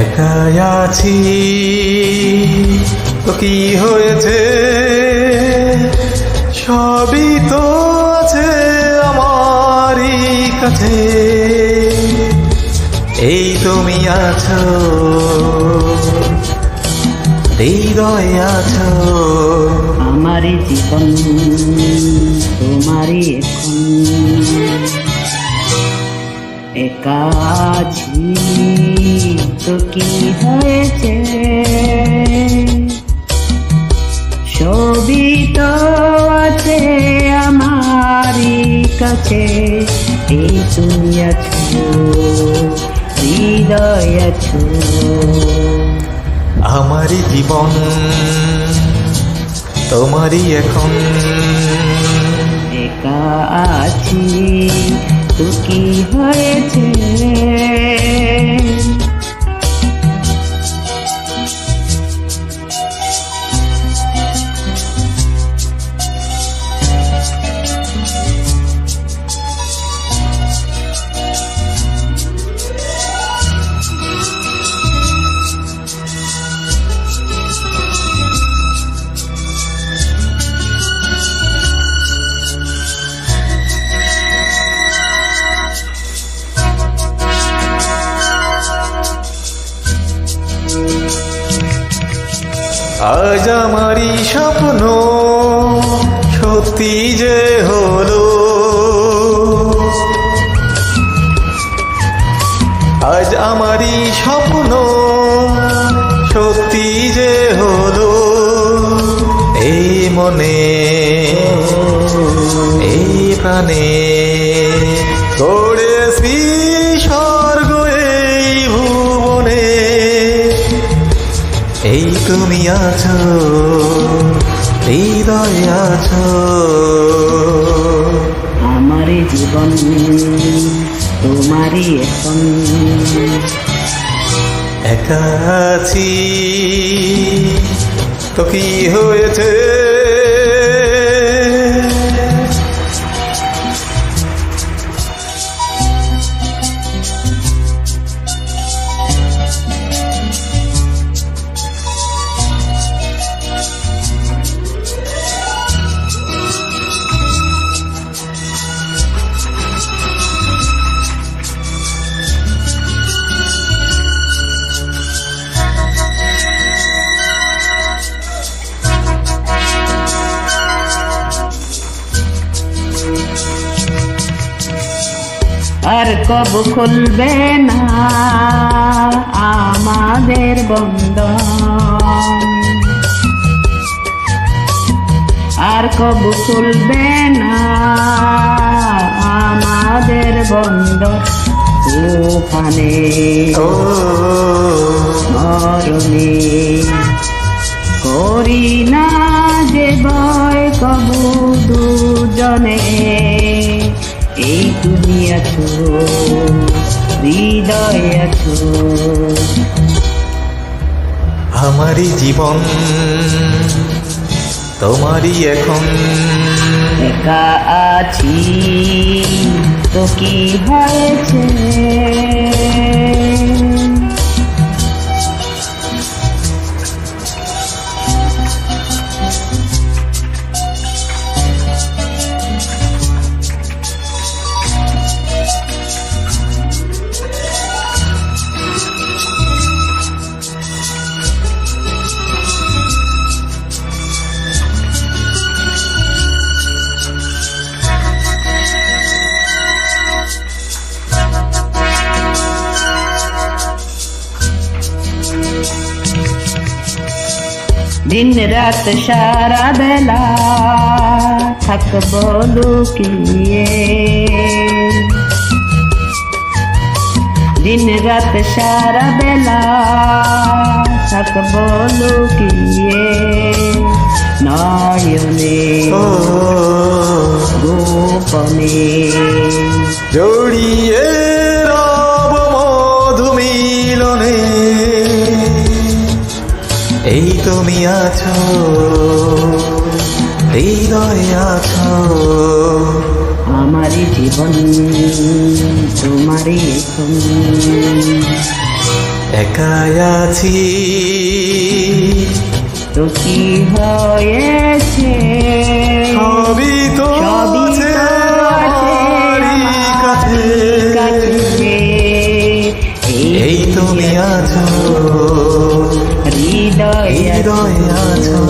একাই আছি তো কি হয়েছে, সবই তো আছে আমারই কাছে। এই তুমি আছো, হৃদয়ে আছো। আমারই জীবন তোমারই এখন, একা আছি তো কি হয়েছে, সবই তো আছে আমারই কাছে। এই তুমি আছো, হৃদয় আছো। আমারই জীবন তোমারই এখন, একা আছি তো কি হয়েছে। আজ আমারই স্বপ্ন সত্যি যে হলো, আজ আমারই স্বপ্ন সত্যি যে হলো। এই মনে এই প্রাণে গড়েছি স্বর্গ এই ভুবনে। এই তুমি আছো, হৃদয়ে আছো। আমারই জীবন তোমারই এখন, একা আছি তো কি হয়েছে, আর কব খুলবে না আমাদের বন্ধন, আর কব খুলবে না আমাদের বন্ধন। ওখানে মরণে করি না যে ভয় কবু দুজনে। এই তুমি আছো, হৃদয়ে আছো। আমারই জীবন তোমারই এখন, একা আছি তো কি হয়েছে। দিন রাত সারা বেলা থাকবো লুকিয়ে, দিন রাত সারা বেলা থাকবো লুকিয়ে। নয়নে গোপনে জড়িয়ে রব মধু মিলনে। এই তুমি আছো, হৃদয়ে আছো। আমারই জীবন তোমারই এখন, একাই আছি তো কি হয়েছে সবই তো সবই আছে তো আছে আমারই কাছে কাছে এই তুমি আছো হৃদয় হৃদয়ে আছো